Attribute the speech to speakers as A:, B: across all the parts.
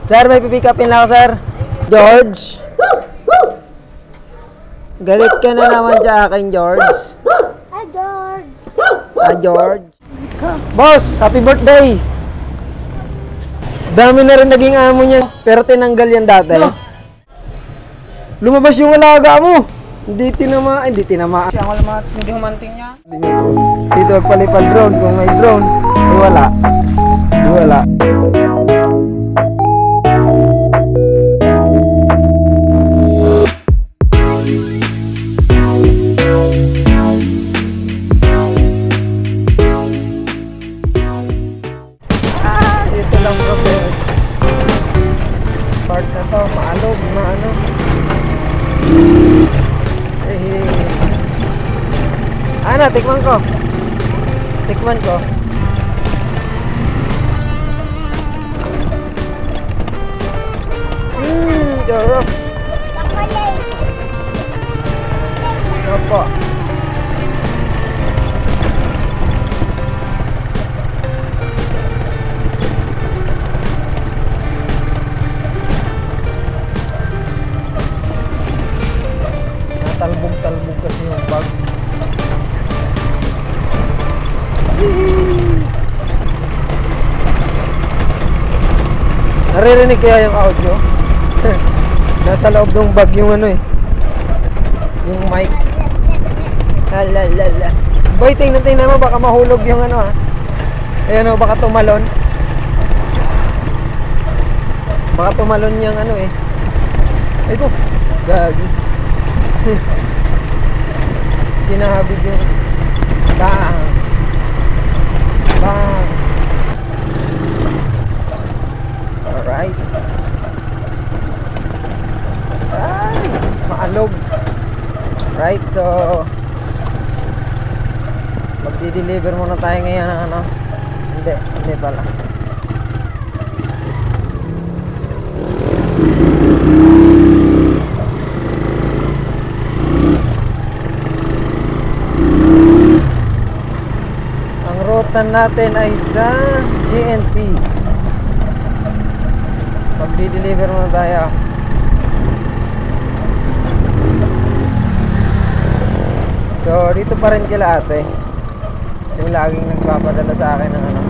A: Sir, may pipick upin lang ako, sir. George. Galit ka na naman sa akin, George.
B: Hi, George.
A: George. Boss, happy birthday. Dami na rin naging amo niya, pero tinanggal yan dati. Lumabas yung alaga mo. Hindi tinama.
C: Siya ang alamat, hindi humanting niya.
A: Dito magpalipad drone. Kung may drone, ay wala. Ay wala. Ito lang problem. Part na to, maalog, maano. Ano, tikman ko. Tikman ko. Sarap. Opo. Natalbog-talbog kasi yung bag. Naririnig kaya yung audio? Nasa loob ng bag yung ano eh, yung mic. Halalala. Boy, tingnan mo, baka mahulog yung ano ha. Ayan o, baka tumalon. Baka tumalon yung ano eh. Ay ko, gagi. Kinahabig yung bang. Bang. Alright. Ay, maalog. Right, so magdi-deliver muna tayo ngayon ng ano. Hindi pala. Ang ruta natin ay sa GNT. Magdi-deliver muna tayo. So, dito pa rin kila ate. Yung laging nagpapadala sa akin ng ano.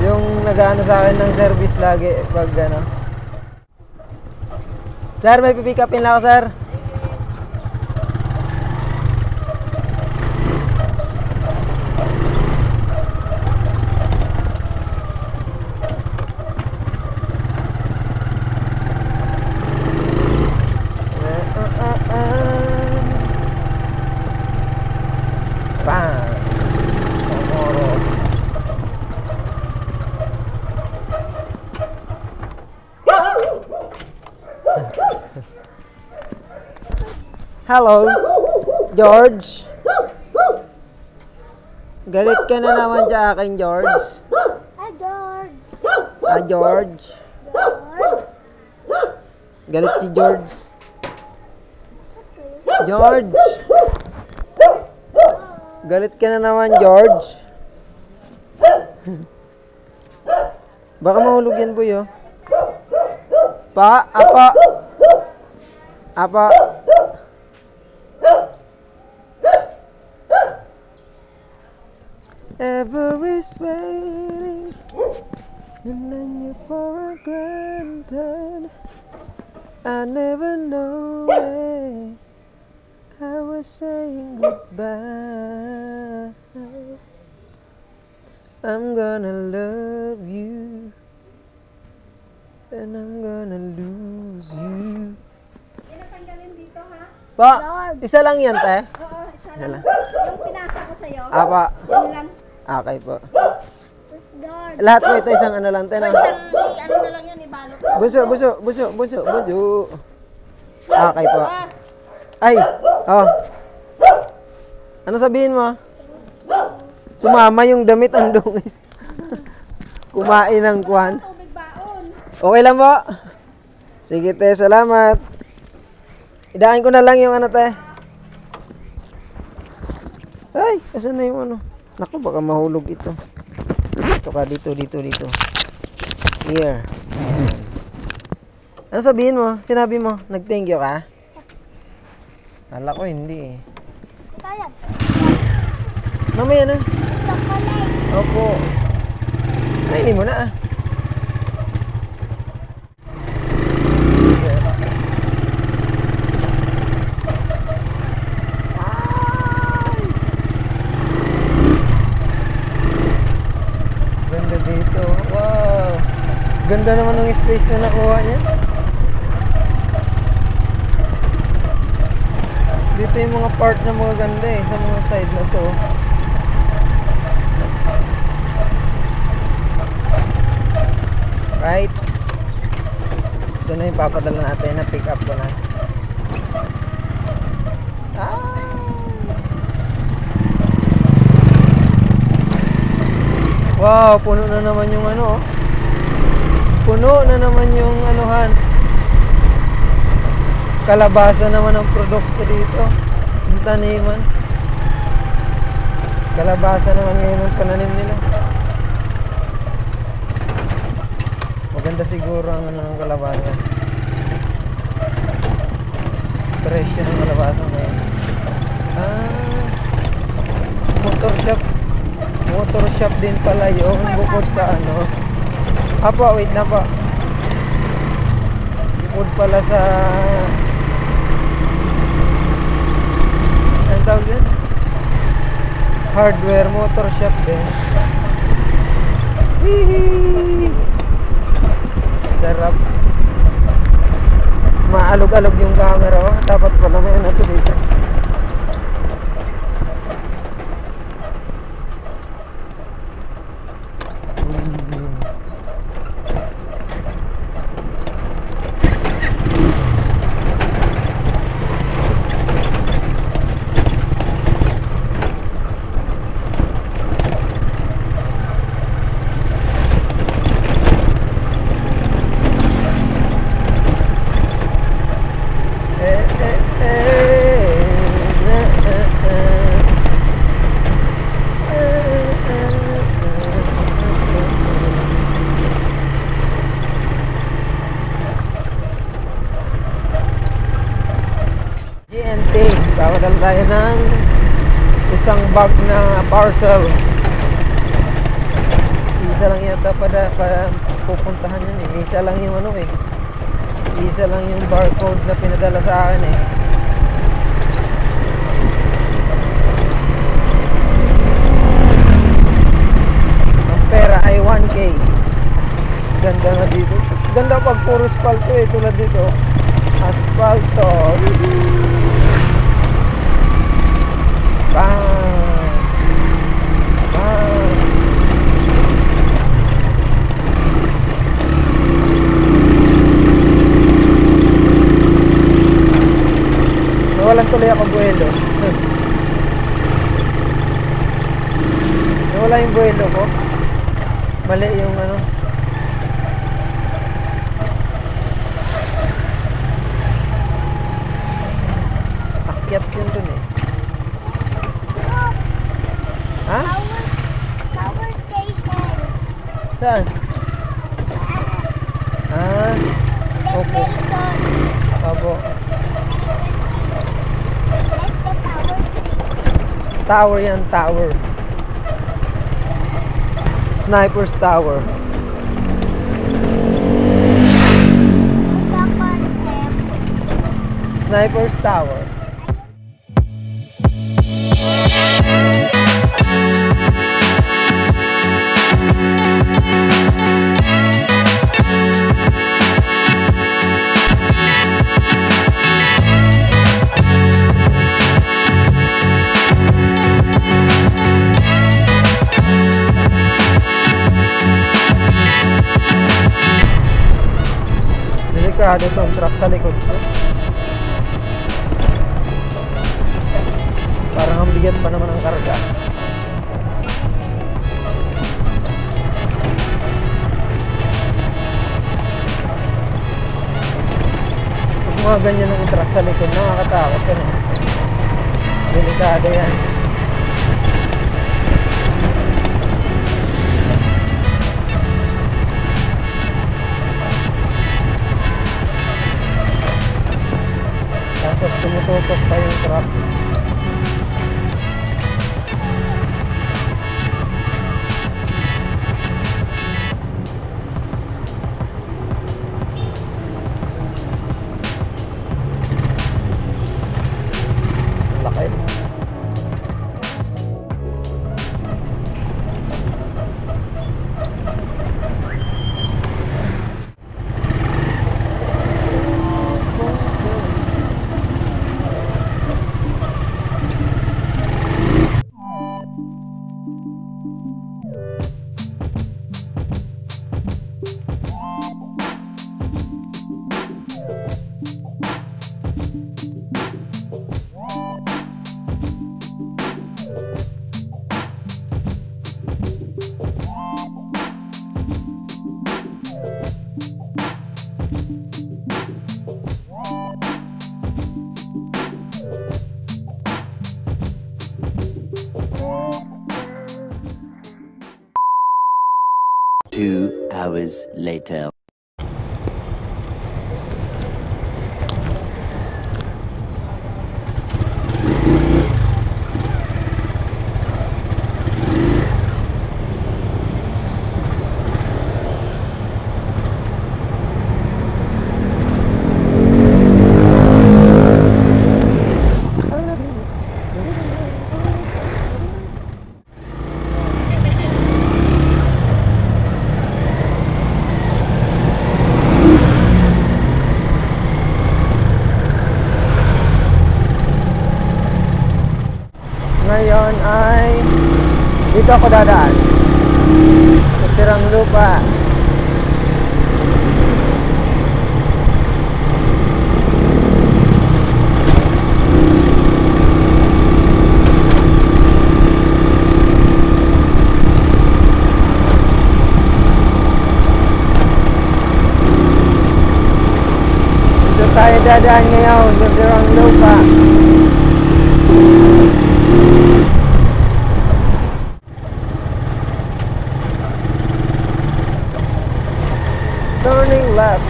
A: Yung nag-ano sa akin ng service lagi pag ano. Sir, may pipick upin lang ako, sir. Hello, George. Galit ka na naman sa akin, George.
B: Hi, George.
A: George. Galit si George. George. Galit ka na naman, George. Baka mahulog yan, boy, oh. Apa. Everybody's waiting, and then you for granted. I never know it. I was saying goodbye. I'm gonna love you, and I'm gonna lose you.
B: Tinatanggalin dito, ha?
A: Pa, isa lang yan, te.
B: Oo, isa
A: lang.
B: Yung pinasa ko sa'yo.
A: Apa.
B: Yun lang.
A: Okay po.
B: George.
A: Lahat po ito isang ano lang, te.
B: Ano na lang yun, ibalot.
A: Buso. Okay po. Ay, oh. Ano sabihin mo? Sumama yung damit ang dungis. Kumain ng kwan.
B: Tubig baon.
A: Okay lang po. Sige, te, salamat. Idaan ko na lang yung ano, te. Ay, asan na yung ano? Naku, baka mahulog ito. Dito ka, dito. Here. Ano sabihin mo? Sinabi mo, nag-thank you ka? Kala ko hindi eh.
B: Kaya.
A: Mamaya na.
B: Chocolate.
A: Opo. Ay, hindi mo na ah. Ganda dito. Wow. Ganda naman ng space na nakuha niya. Dito yung mga part na mga ganda eh. Sa mga side na to. Right? Ito na yung papadala natin na pick up ko na. Wow, puno na naman yung ano. Puno na naman yung anuhan. Kalabasa naman ang produkto dito. Yung taniman. Kalabasa naman ngayon ang pananim nila. Maganda siguro ang ano ng kalabasa. Presyo ng kalabasa ngayon. Motor shop din pala yun, bukod sa ano. Apa, wait na pa. Bukod pala sa ano tawag din? Hardware, motor shop din. Hihihi. Sarap. Maalog-alog yung camera ko. Dapat pala may ano to dito. Papadala tayo ng isang bag na parcel. Isa lang yata para pupuntahan yun eh. Isa lang yung ano eh. Isa lang yung barcode na pinadala sa akin eh. Ang pera ay 1K. Ganda na dito. Ganda pag puro asfalto eh. Tulad dito. Asfalto. Bang! Bang! Nawalan tuloy ako buwelo. Nawala yung buwelo ko. Mali yung ano. Akyat yun dun eh. Ha?
B: Power station.
A: Saan? Ah, opo. Opo.
B: That's the power station.
A: Tower yan, tower. Sniper's Tower. Sniper's Tower. Delikado itong truck sa likod ko. Parang ang bigat pa naman ang karga. Pag mga ganyan ng truck sa likod, nakakatakot ka na. Delikado yan. tutok pa yung truck. Laki.
D: Two hours later. Ngayon ay dito ako dadaan sa Sirang Lupa. Dito tayo dadaan ngayon sa Sirang Lupa. Turning left.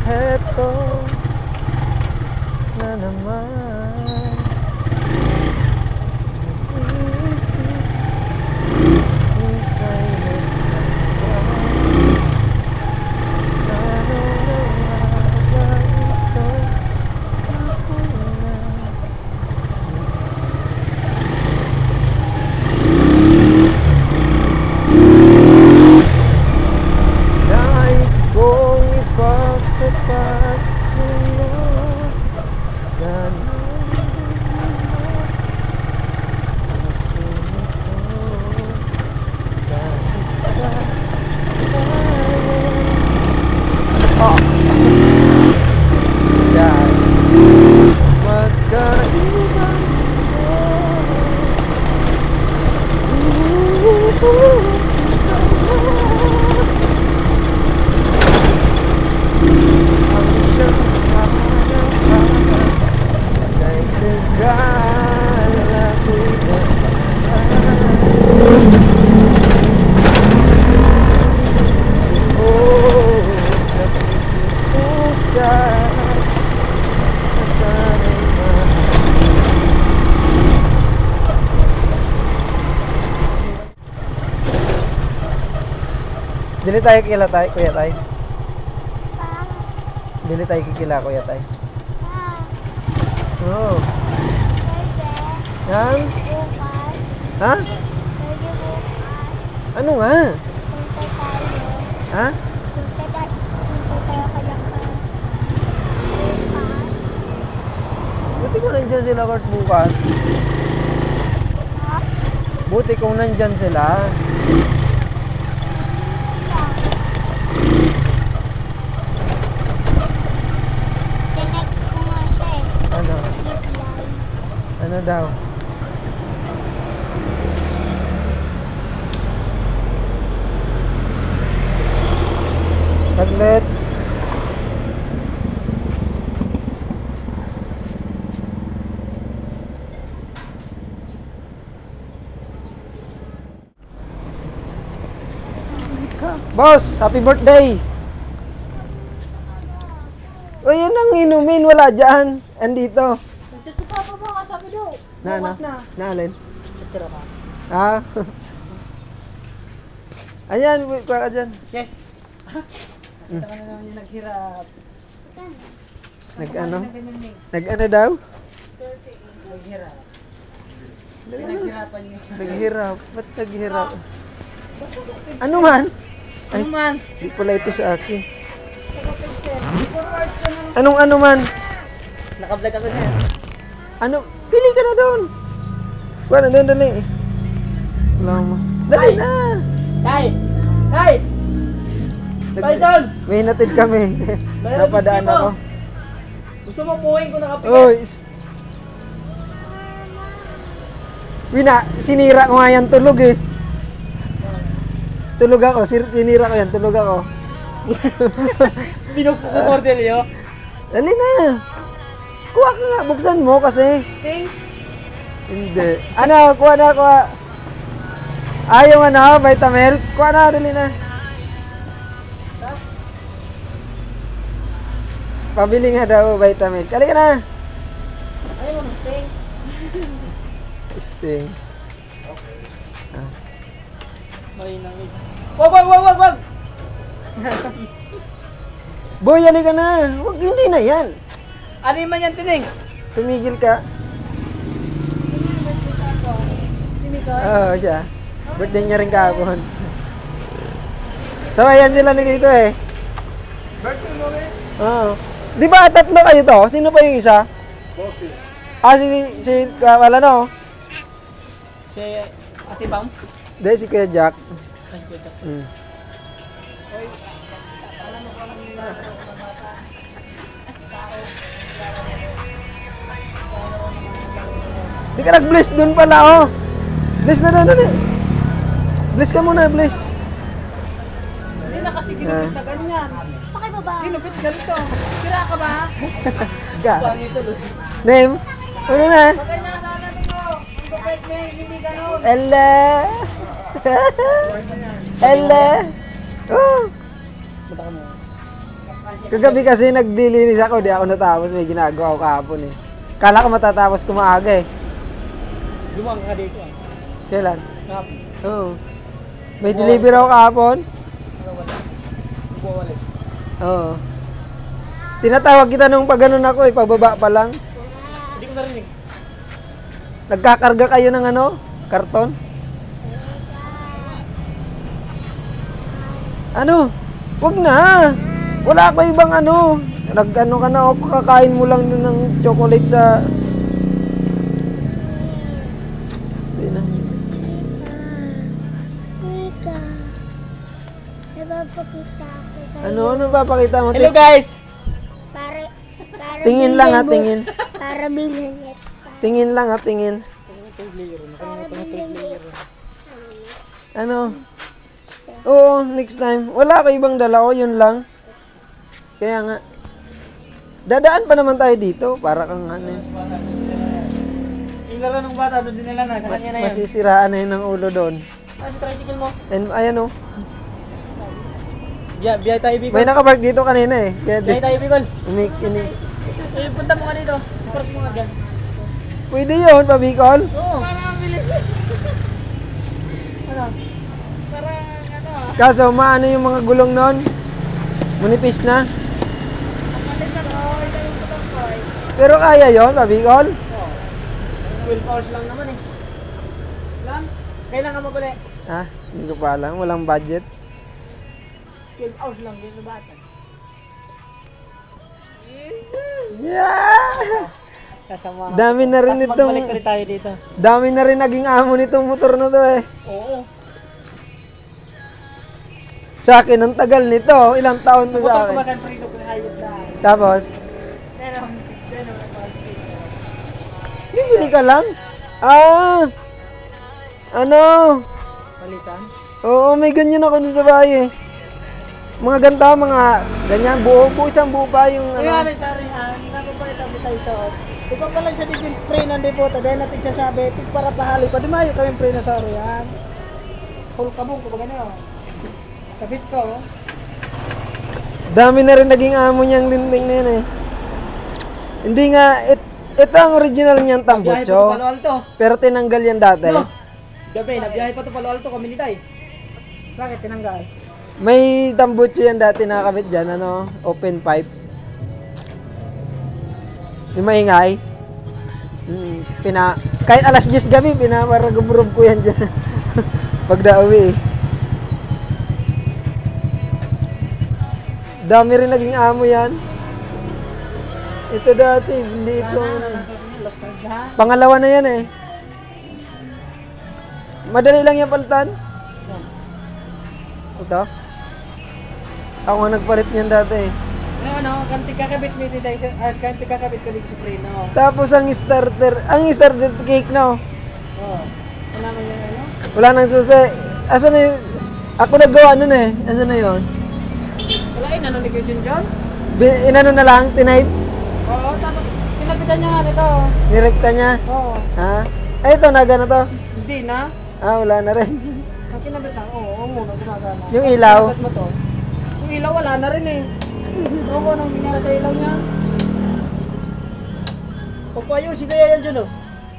D: Heto na naman. Isip yung silent na ano na ba ito? Ako na. Nais kong ipagtapat sa'yo. Sana masunod ko kahit pa tayo. Dahil magkaiba ang siyang hahanapan ay nagala ko'y oh, nakikiusap na sana'y Bili tayo kila tayo, kuya tayo. Bili tayo kikila, kuya tayo. Oh. Yan? Ha? Ano nga? Ha? Buti kung nandyan sila Kurt bukas. Buti kung nandyan sila. Ano? Ano daw? Taglit.
A: Boss, happy birthday! O yan ang inumin, wala dyan. Andito.
C: Nagchat ko pa ba sabi daw. Bukas na.
A: Naalin?
C: Sitira ka.
A: Ah. Ayan, kuha ka dyan.
C: Yes. Nakita ka na naman yung naghirap.
A: Nag-ano? Nag-ano daw?
C: Naghirap. Pinaghirapan niyo.
A: Naghirap. Ba't naghirap? Ano man? Ay,
C: Ano man?
A: di pala ito sa akin. Anong ano man?
C: Naka-vlog ako na yan.
A: Ano? Pili ka na doon. Kuha na doon, dali. Wala mo. Dali na!
C: Tay! Tay! Tyson!
A: May hinatid kami. Napadaan
C: gusto mo?
A: ako.
C: Gusto mo puwing ko nakapigat?
A: Oy! Wina, sinira ko nga yan tulog eh. Tulog ako, sinira ko yan, tulog ako.
C: Pinugpo ko Cordelio.
A: Dali na! Kuha ka nga, buksan mo kasi.
C: Sting?
A: Hindi. Ano, kuha na, kuha. Yung ano, Vitamilk? Kuha na, dali na. Pabili nga daw, Vitamilk. Kali ka na.
C: Ayaw mo, Sting?
A: Sting.
C: Malinang is. Wag!
A: Boy, ali ka na. Wag, hindi na yan.
C: Ano yung man yan, Tining?
A: Tumigil ka. Oo, siya. Birthday niya rin kahapon. So, ayan sila ni dito eh.
C: Birthday mo eh?
A: Oo. Di ba tatlo kayo to? Sino pa yung isa?
C: Bossy.
A: Si wala no?
C: Si Ate Bam?
A: Hindi, si Kuya Jack.
C: Ay, kwenta.
A: Hmm. Di ka nag-bless dun pala, oh. Bless na dali. Bless ka muna, bless.
C: Hindi na kasi ginupit na ganyan.
B: Pakibaba.
C: Ginupit ganito. Sira ka ba?
A: Ka.
C: Pangito, Lord.
A: Name? Ano na?
C: Ganyan, nanabi ko. Ang gupit niya, hindi ganun.
A: Ella. Ella. Oh.
C: Bata ka mo.
A: Kagabi kasi naglilinis ako, di ako natapos. May ginagawa ako kahapon eh. Kala ko matatapos ko maaga eh.
C: Lumang ka dito ah.
A: Kailan?
C: Kahapon.
A: Oo. May deliver ako kahapon.
C: Buwawalis.
A: Oo. Tinatawag kita nung pag ganun ako eh, pagbaba pa lang.
C: Hindi ko narinig.
A: Nagkakarga kayo ng ano? Karton? Ano? Wag na! Wala ko ibang ano. Nag-ano ka na, o kakain mo lang dun ng chocolate sa... Hindi na.
B: Mika. Nagpapakita ako sa'yo.
A: Ano papakita mo?
C: Hello guys!
B: Para
A: Tingin lang ha, tingin.
B: Para bilhin niya.
A: Tingin lang ha, tingin.
B: Para bilhin niya.
A: Ano? Oo, next time. Wala ko ibang dala ko, yun lang. Kaya nga. Dadaan pa naman tayo dito, para kang ano.
C: Yung laro ng bata, doon din nila na, sa kanya na yun.
A: Masisiraan na yun ng ulo doon.
C: Ah, sa tricycle mo.
A: And ayan oh.
C: Biyay tayo, Bicol.
A: May nakapark dito kanina eh. Kaya
C: Biyay tayo, Bicol.
A: ini.
C: Eh, punta mo ka dito. Park mo nga dyan.
A: Pwede yun, pabikol.
C: Oo. Para ang bilis. Ano? Para ano ah.
A: Kaso maano yung mga gulong nun? Manipis na.
C: Palit na ko, ito yung putang boy.
A: Pero kaya yun, pabikol.
C: Oo. 12 hours lang naman eh. Lang? Kailan ka maguli?
A: Ah, hindi ko pa alam. Walang budget.
C: 12 hours lang din na bata.
A: Yeah!
C: Kasama.
A: Dami na rin
C: Tapos
A: itong...
C: magbalik ulit tayo dito.
A: Dami na rin naging amo nitong motor na to eh.
C: Oo.
A: Sa akin, ang tagal nito. Ilang taon to
C: Motor
A: sa
C: ko
A: akin.
C: bagan pa rin ko pinahayot na.
A: Tapos,
C: Pero,
A: bibili ka lang? Ah! Ano?
C: Palitan?
A: Oo, may ganyan ako dun sa bahay eh. Mga ganda, mga ganyan, buo, isang buo pa yung
C: Kaya
A: ano.
C: ano, sorry ha, hindi ko pa ito tayo sa ikaw pa lang siya din pre ng depota, dahil natin siya sabi, pig para pahali pa, di mayo kami pre na sorry yan. Full kabong, kumbaga na yun. Kabit ko. Oh.
A: Dami na rin naging amo niyang linting na yun eh. Hindi nga, ito ang original niyang
C: Nabiyahe pa to
A: tambocho.
C: Palo Alto.
A: Pero tinanggal yan dati.
C: No. Gabi, nabiyahe pa to Palo Alto kami ni Day. Bakit tinanggal?
A: May tambocho yan dati nakakabit dyan, ano, open pipe. Yung maingay. Kahit alas 10 gabi, pinaparagumurub ko yan dyan. Pag nauwi eh. Dami rin naging amo yan. Ito dati, hindi ito. Pangalawa na yan eh. Madali lang yung palitan. Ito. Ako nga nagpalit niyan dati eh.
C: Ano, kanti kakabit ni Day, kanti kakabit ko dito sa preno.
A: Tapos ang starter cake no.
C: Oo. Wala man yung ano?
A: Wala nang susi. Asan na yun? Ako naggawa nun eh. Asan na yun?
C: Wala ano ni Kuya Junjun?
A: Inano na lang, tinipe.
C: Oo, tapos pinapitan niya nga nito.
A: Nirekta niya.
C: Oo.
A: Ha? Ay, ito, naga na to.
C: Hindi na.
A: Ah, wala na rin.
C: Ang kinabitan, oo, muna gumagana.
A: Yung ilaw?
C: Kinabit mo to. Yung ilaw wala na rin eh. Oo, anong ginara sa ilaw niya? Pagpayusin kaya yan dyan oh.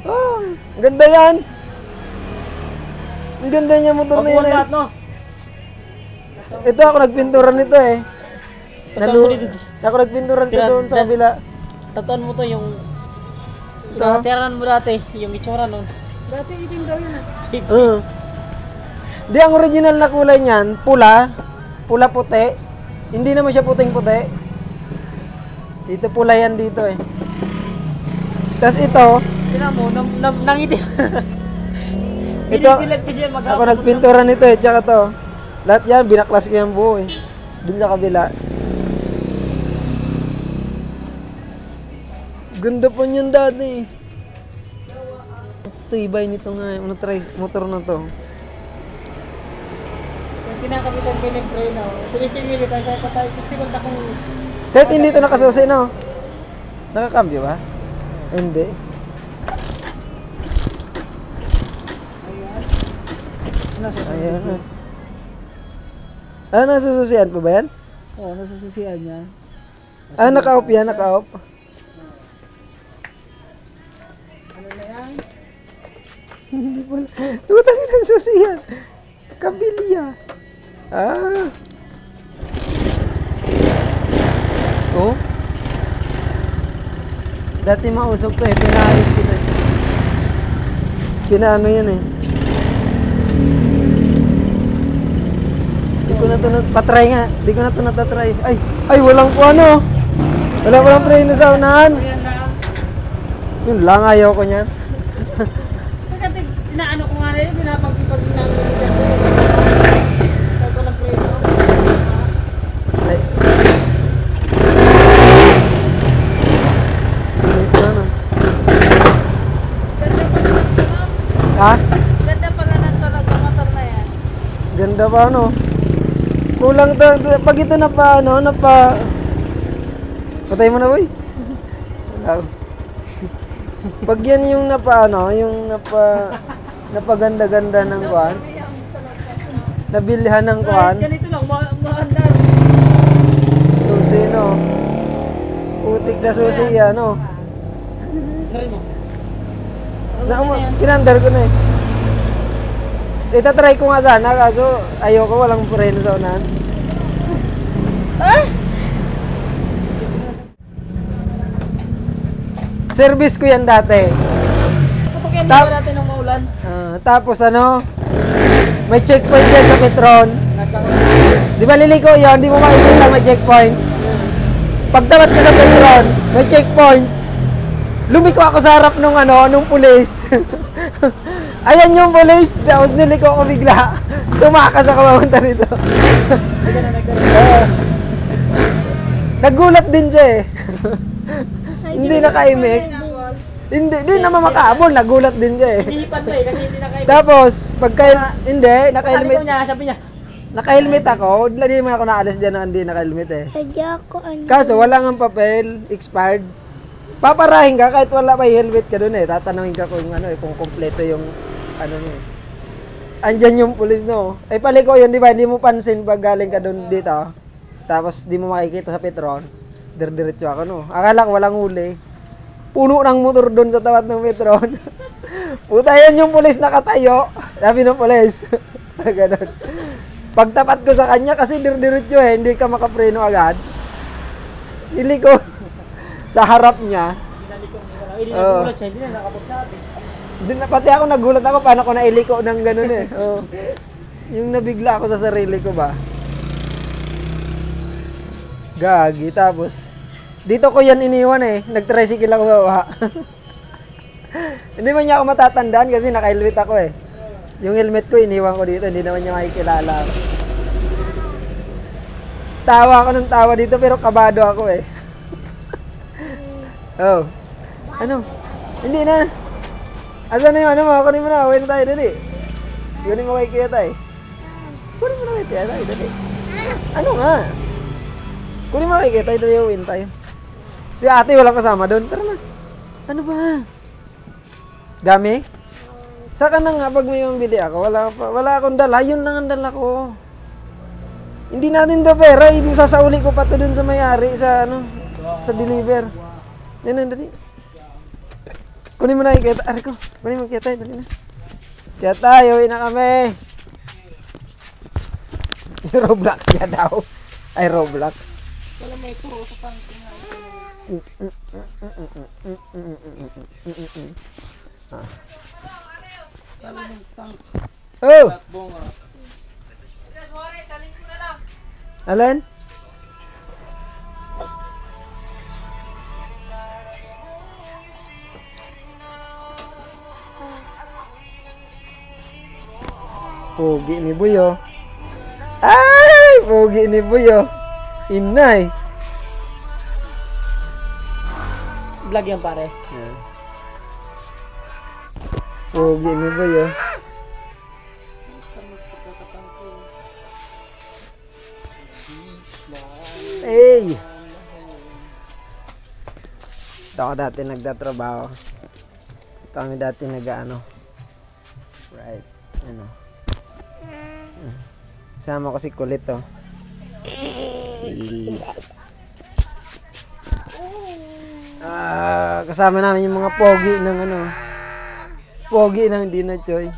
A: Oh, ganda yan. Ang ganda niya motor na yun eh.
C: no?
A: Ito ako nagpinturan nito eh. Ako nagpinturan ito doon sa kabila.
C: Tatuan mo to yung
A: Ito.
C: tiranan mo dati, yung itsura nun. Dati itim daw yun ah.
A: Di ang original na kulay niyan, pula puti. Hindi naman siya puting-puti. Dito pula yan dito eh. Tapos ito,
C: Tignan mo, nangitim.
A: ito, ako nagpintura nito eh, tsaka to. Lahat yan, binaklas ko yung buo eh. Dun sa kabila. Ganda pa niyan dati. Tibay nito nga, motor na to.
C: Yung kinakabitan ko yung preno, tulisting militan kaya patay, pistikon na kung...
A: Kahit hindi ito nakasusi, no? Nakakambyo ba? Hindi. Ayan. Ah, nasususian pa ba yan?
C: Oo, nasususian niya.
A: Ah, naka-off yan, naka-off.
C: Ano na yan?
A: Hindi pala. Tutangin ang susi yan. Kabilya. Ah. Oh. Dati mausok to eh. Pinaayos kita eh. Pinaano yan eh. Di ko na to patry nga. Di ko na to natatry. Ay, walang po ano. Wala palang preno sa unahan.
C: Ayan na.
A: Yun lang, ayaw ko niyan.
C: Kasi inaano ko nga rin, pinapagpipag namin ni Gato. Kaya ko lang preno.
A: Ay. Bilis na no.
C: Ganda pa naman ito, ma'am.
A: Ha?
C: Ganda pa naman talaga motor na yan.
A: Ganda pa no. Kulang pag ito patay mo na boy. Wala. Pag yan yung napaganda-ganda ng kuan, nabilhan ng kuan,
C: Ganito lang, maanda.
A: susi no. Putik na susi yan no.
C: Try mo.
A: Pinandar ko na eh. Itatry ko nga sana kaso ayoko walang preno sa unahan. Service ko yan dati.
C: Kapag yan
A: Tap-
C: ba natin ng maulan?
A: Tapos ano, may checkpoint dyan sa Petron.
C: Nasa
A: Di ba liliko yun? Di mo makikita may checkpoint. Pagdapat ko sa Petron, may checkpoint. Lumiko ako sa harap nung pulis. Ayan yung pulis, tapos niliko ako bigla. Tumakas ako pamunta rito. Nagulat din siya eh. Hindi nakaimik. Hindi naman makaabol, nagulat din siya eh.
C: Hihipan mo eh, kasi hindi na kayo.
A: Tapos, hindi, naka-helmet.
C: Sabi niya, sabi niya.
A: Naka-helmet ako, hindi mo ako naalis dyan na hindi naka-helmet eh.
B: Kaya ako ano.
A: Kaso, wala nga papel, expired. Paparahin ka kahit wala pa helmet ka dun eh. Tatanungin ka kung kung kompleto yung ano mo eh. Andyan yung pulis, no? Ay, paliko yun, di ba? Hindi mo pansin pag galing ka doon dito. Tapos, di mo makikita sa Petron. Diretso ako, no? Akala ko walang huli. Puno ng motor doon sa tapat ng Petron. Puta, yan yung pulis nakatayo. Sabi ng pulis. Ganun. Pagtapat ko sa kanya, kasi diretso eh, hindi ka makapreno agad. Niliko sa harap niya.
C: Hindi
A: Oo.
C: nagulat siya, hindi na nakapagsabi.
A: Pati ako nagulat ako, paano ko nailiko ng ganun eh. Oh. Yung nabigla ako sa sarili ko ba. Gagi, tapos dito ko yan iniwan eh. Nag-tricycle ako bawa. Hindi man niya ako matatandaan kasi naka-helmet ako eh. Yung helmet ko iniwan ko dito, hindi naman niya makikilala. Tawa ako ng tawa dito pero kabado ako eh. Oh. Ano? Hindi na. Asan na yung ano mo? Kunin mo na. Uwi na tayo, dali. Kunin mo kay Kuya Tay. Kunin mo na kay Kuya Tay, dali. Ano nga? Kunin mo na kay Kuya Tay, dali. Uwi na tayo. Si ate walang kasama doon. Tara na. Ano ba? Dami? Saka na nga pag may mambili ako. Wala akong dala. Yun lang ang dala ko. Hindi natin to pera. Sasauli ko pa to dun sa may-ari sa ano, sa deliver. Yan, dali. Kunin mo na yung kita. Aray ko. Kunin mo kita. Dali na. Kaya tayo. Uwi na kami. Roblox niya daw. Ay, Roblox.
C: Wala may turo sa pangkin nga.
A: Oh!
C: Bunga.
A: Alin? Pogi ni Buyo. Ay! Pogi ni Buyo. Inay.
C: Vlog yan pare.
A: Yan. Pogi ni Buyo. Hey! Ito ako dati nagtatrabaho. Ito kami dati nag-ano. Right. Ano. Sama ko si Kulit, oh. Kasama namin yung mga pogi ng ano. Pogi ng Dina Choy.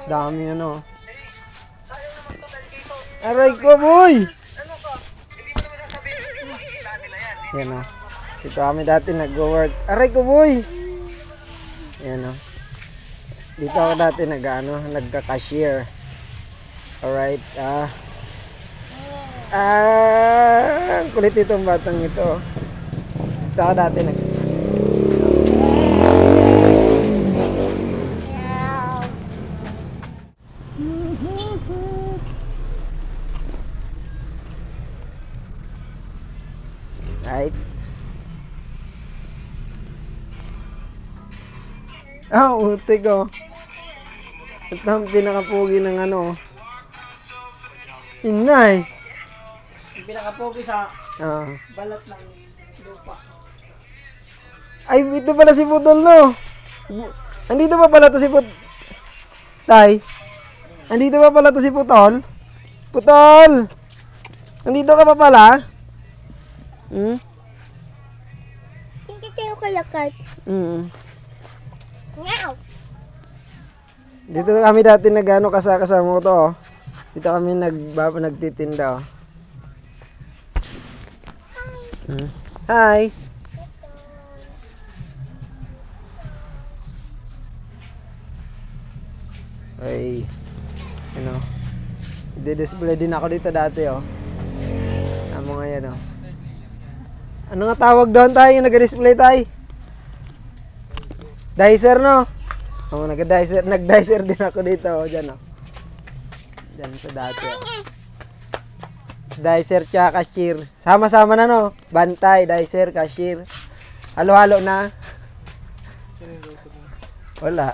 A: Dami ano. Aray ko, boy! Yan o. Dito kami dati nag-work. Aray ko, boy! Yan o. Dito ako dati nagka-cashier. Alright. Ang kulit itong batang ito. Dito ako dati Right. Utik ko. Ito ang pinakapugi ng ano. Inay.
C: Yung pinakapogi sa
A: Ah.
C: balat ng lupa.
A: Ay, ito pala si Putol, no? Andito pa pala to si Tay? Andito pa pala to si Putol? Putol! Andito ka pa pala?
B: Hindi kayo kalakad. Ngaw.
A: Dito kami dati nag-ano kasama ko to, oh. Dito kami nagtitinda, oh. Hi! Ay, ano, i-display din ako dito dati, oh. Amo nga yan, oh. Ano nga tawag doon tayo yung nag-display tayo? Dicer, no? Oh, nag-dicer din ako dito, oh, dyan, oh. Dyan sa dati, oh. Dicer tsaka cashier. Sama-sama na, no? Bantay, dicer, cashier. Halo-halo na. Wala.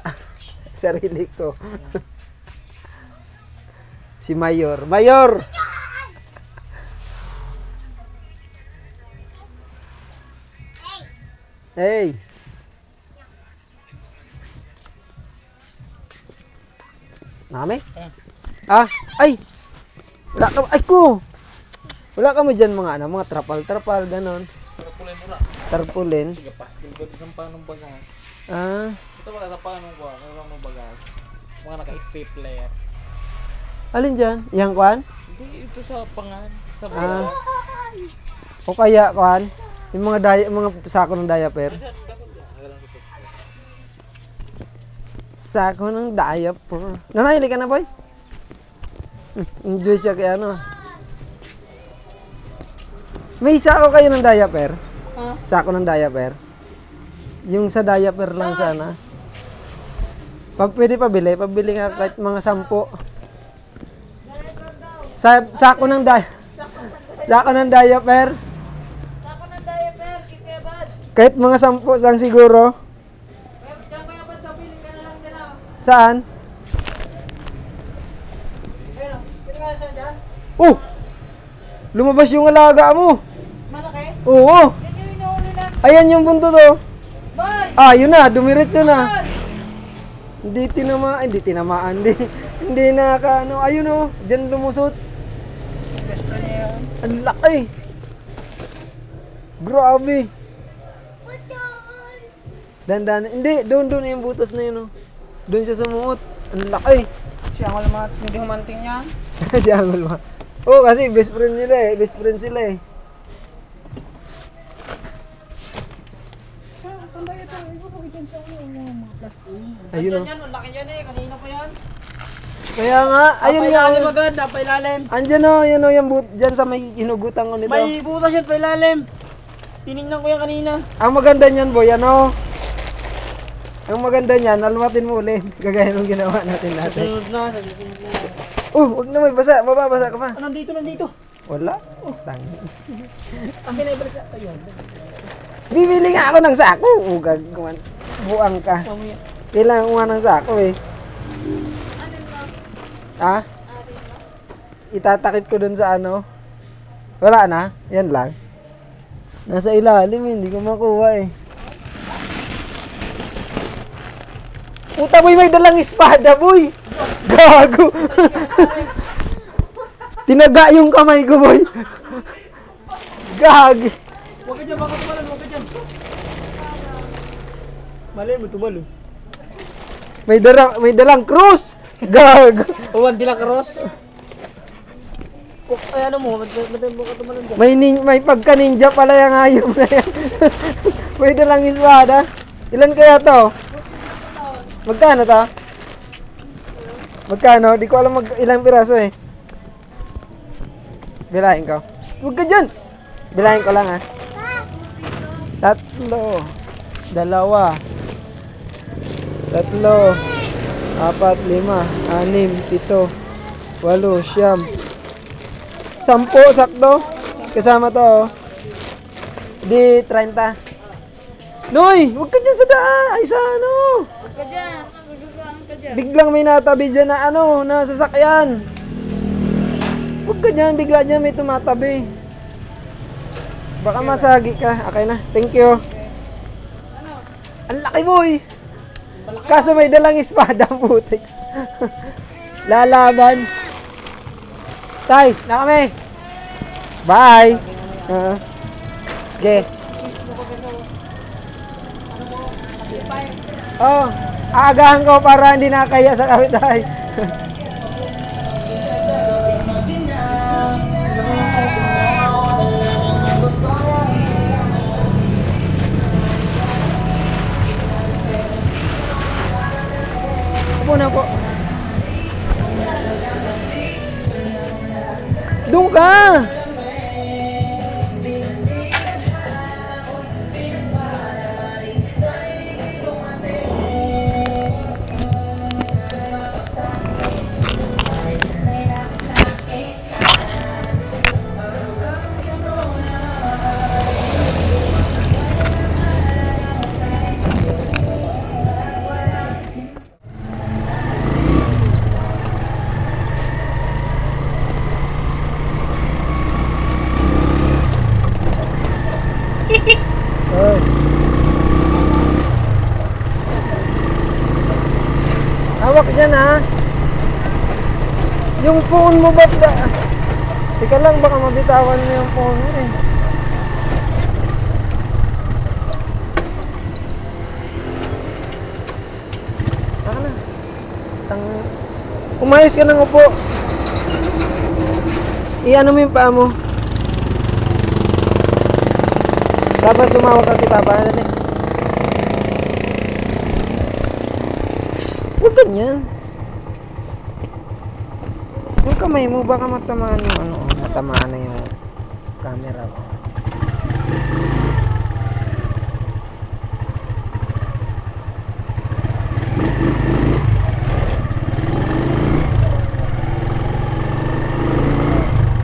A: Sarili ko. Si Mayor. Mayor! Hey. Nami? Ah, ay. Wala ka, ay ko. Wala ka mo dyan mga ano, mga trapal-trapal, ganon.
E: Tarpulin mo na.
A: Tarpulin.
E: Sige, pastil ko din ng panong bagas.
A: Ah,
E: Ito wala sa panong ko, ng bagas. Mga naka-stapler.
A: alin dyan? Yang kwan?
E: Hindi, ito sa pangan. Sa
A: Ah.
E: bagas.
A: O kaya kwan? Yung mga sako ng diaper. Sako ng diaper. Nanahili ka na, boy? Enjoy siya kaya ano. May sako kayo ng diaper?
C: Ha?
A: Sako ng diaper? Yung sa diaper lang sana. Pwede pabili nga kahit mga 10. Sako ng diaper. Sako ng diaper.
C: Sako ng diaper, kikebad.
A: Kahit mga 10 lang siguro.
C: Diyan kaya ba sa piling ka na lang dyan ah?
A: Saan?
C: Ayun, piling ka na siya dyan.
A: Oh! Lumabas yung alaga mo.
C: Malaki?
A: Oo.
C: Yan yung inuuli na.
A: Ayan yung punto to.
C: Boy!
A: Ah, yun na. Dumiretso na.
C: Boy!
A: Hindi tinamaan. Hindi ano. Ayun oh. Diyan lumusot.
C: Gusto niya yun.
A: Ang laki. Grabe. Dandan. Hindi. Doon yung butas na yun oh. Doon siya sumuot. Ang laki.
C: Siya ang hindi humanting yan.
A: Si Angol ma. Oh, kasi best friend nila eh. Best friend sila eh. Ayun oh.
C: Yan, ang laki yan eh. Kanina pa yan.
A: Kaya nga, ayun nga.
C: Napailalim
A: Oh.
C: agad, napailalim.
A: Andyan oh, yan oh, yung dyan sa may hinugutan ko nito.
C: May butas yan, pailalim. Tinignan ko yan kanina.
A: Ang maganda niyan, boy, ano? Ang maganda niyan, almatin mo uli. Gagaya ng ginawa natin natin.
C: Sunod na, sa susunod na.
A: Huwag na may basa. Mababasa ka pa.
C: Ah, nandito.
A: Wala. Tangi.
C: Ang pinaibalit na. Ayun.
A: Bibili nga ako ng sako. Ugag. Buang ka.
C: Mamaya.
A: Kailangan ko nga ng sako eh. Ha? Itatakip ko dun sa ano. Wala na. Yan lang. Nasa ilalim, hindi ko makuha eh. Puta boy, may dalang espada boy. Gago. Tinaga yung kamay ko boy. Gag.
C: Huwag ka dyan, baka tumalan, huwag ka dyan. Mali mo tumalo.
A: May dalang krus. Gag.
C: Uwan dila cross. Ay ano mo, ba't mo ka tumalan dyan?
A: May pagka ninja pala yung hayop na yan. May dalang espada. Ilan kaya to? Magkano to? Magkano? Di ko alam ilang piraso eh. Bilahin ko. Psst, huwag ka dyan! Bilahin ko lang ha. 3, 2, 2, 3, 4, 5, 6, 7, 8, 9, 10, 10 sakto. Kasama to oh. Di 30. Noy, huwag ka dyan sa daan. Ay sa ano.
C: Huwag ka dyan, magagahan ka dyan.
A: Biglang may natabi dyan na ano, na sasakyan. Huwag ka dyan, bigla dyan may tumatabi. Baka masagi ka. Okay na, thank you. Ang laki boy. Kaso may dalang espada putik. Lalaban. Tay, na kami. Bye. Okay. Oh, aagahan ko para hindi nakaya sa kapitbahay. Upo na po. Doon ka! Yung phone mo ba't da? Teka lang, baka mabitawan mo yung phone mo eh. Saka na. Umayos ka ng upo. I-ano mo yung paa mo. Tapos sumawak ka kay Papa. Ano eh? Huwag ganyan. Yung kamay mo, baka matamaan yung ano, matamaan na yung camera ko.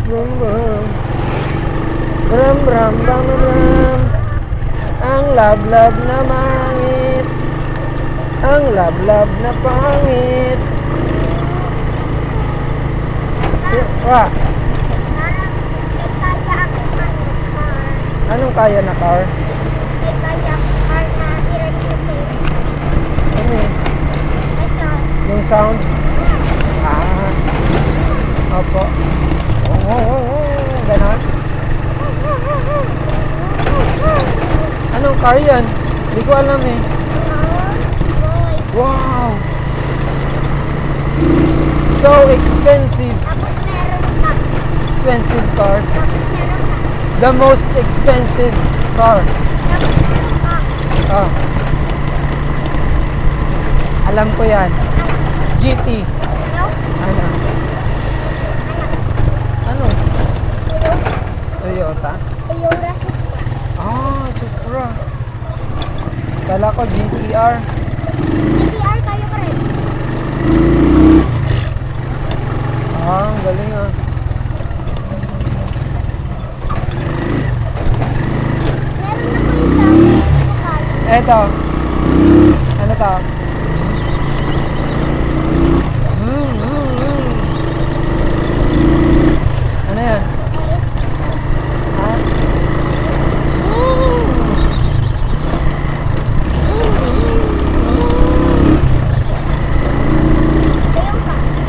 A: Brum brum. Brum brum brum brum. Ang lablab na mangit. Ang lablab na pangit. Wa. Anong kaya na car? Ano eh? Yung sound? Ah. Opo. Ganon. Anong car yan? Hindi ko alam eh. Wow! So expensive. Expensive car. The most expensive car. Ah. Alam ko yan. GT. Ano? Ano? Toyota? Ah, Supra. Kala ko GTR. Ah, ang galing ah. Eto. Ano to? Ano yan? Ha?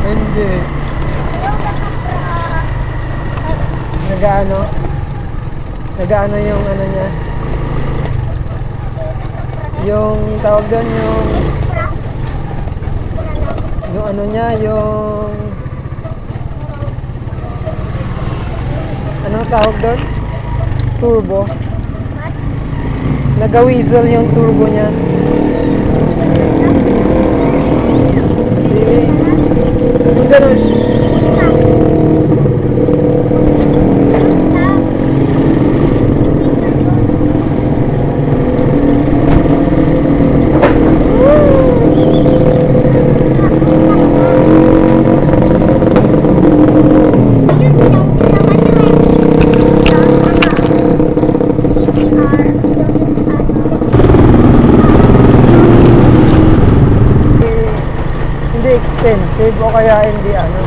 A: Hindi. Nagaano? Nagaano yung ano niya? Yung tawag doon yung ano niya, yung anong tawag doon? Turbo. Nagawisel yung turbo niya. Yung ganun. Expensive o kaya hindi ano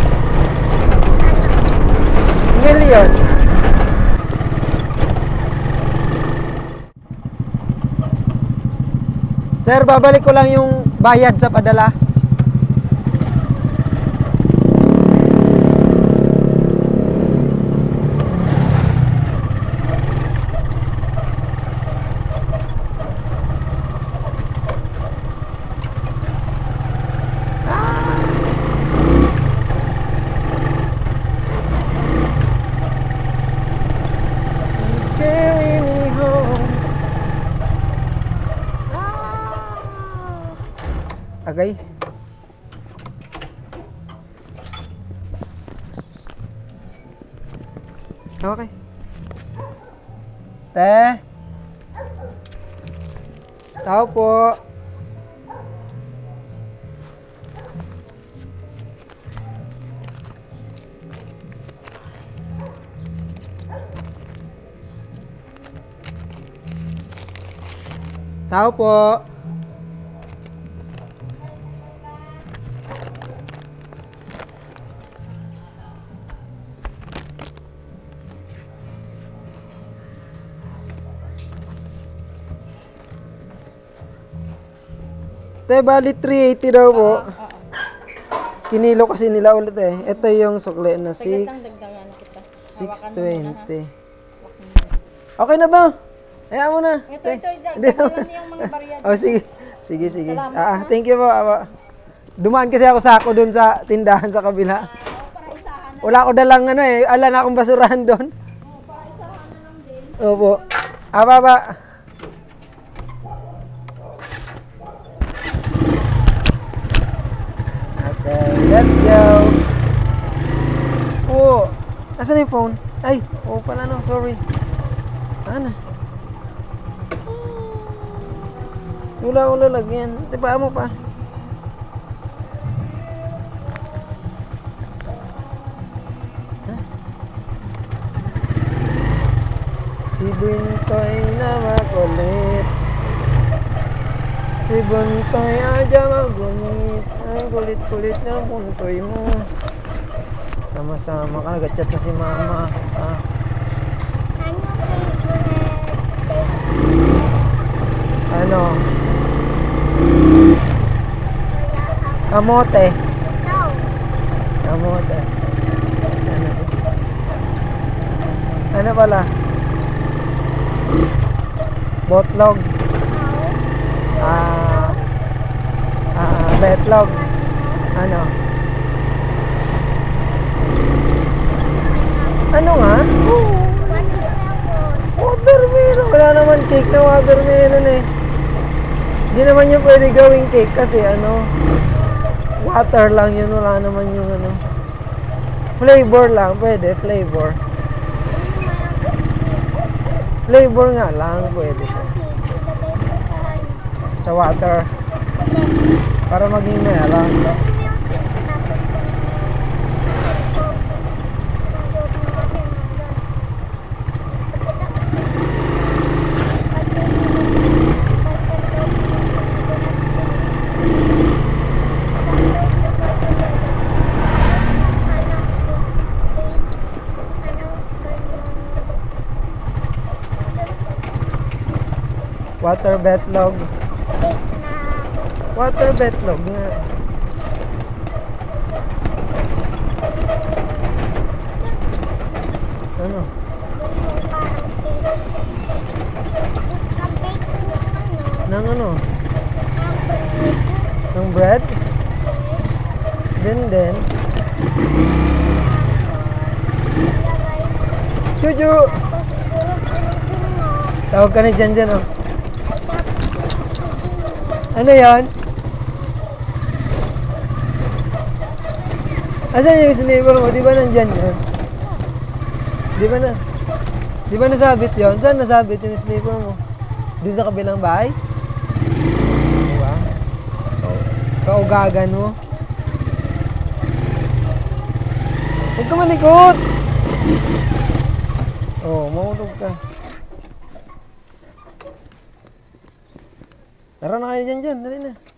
A: million. Sir, babalik ko lang yung bayad sa padala. Agay. Okay. Te. Tao po. Tao po. Te, bali 380 daw po. kinilo kasi nila ulit eh. Ito yung sukli na
C: Saglit lang,
A: 6,
C: dagdagan kita. Hawakan mo muna, ha?
A: 620. Okay na to. Hayaan mo na.
C: Ito,
A: Hindi
C: dagdagan yung mga barya.
A: Oh, sige. Sige, sige.
C: Salamat,
A: Ah, thank you po. Dumaan kasi ako sako dun sa tindahan sa kabila. Wala ko dalang ano eh. Ala na akong basurahan doon. Opo. Ba. Okay, let's go. Oh, asan yung phone? Ay, pala no, sorry. Ano? Wala akong lalagyan. Tipa mo pa. Si Buntoy na makulit. Si Buntoy aja magunit. Ang kulit-kulit ng Buntoy mo. Sama-sama ka, nag-chat na si mama. Ah. Ano? Kamote. Kamote. Ano pala? Botlog. Betlog. Ano? Ano nga? Watermelon. Wala naman cake na watermelon eh. Hindi naman yung pwede gawing cake kasi ano, water lang yun. Wala naman yung ano. Flavor lang. Pwede, flavor. Flavor nga lang. Pwede siya. Sa water. Para maging meron. Water betlog. Water betlog nga. Ano? Nang ano? Ng bread? Then. Chuchu! Tawag ka na dyan, oh. Ano yan? Asan yung sniper mo? Di ba nandyan yun? Di ba nasabit yun? Saan nasabit yung sniper mo? Doon sa kabilang bahay? Diba? Kaugagan mo. Huwag ka malikot! Oh, mahulog ka. Tara na kayo dyan. Dali na.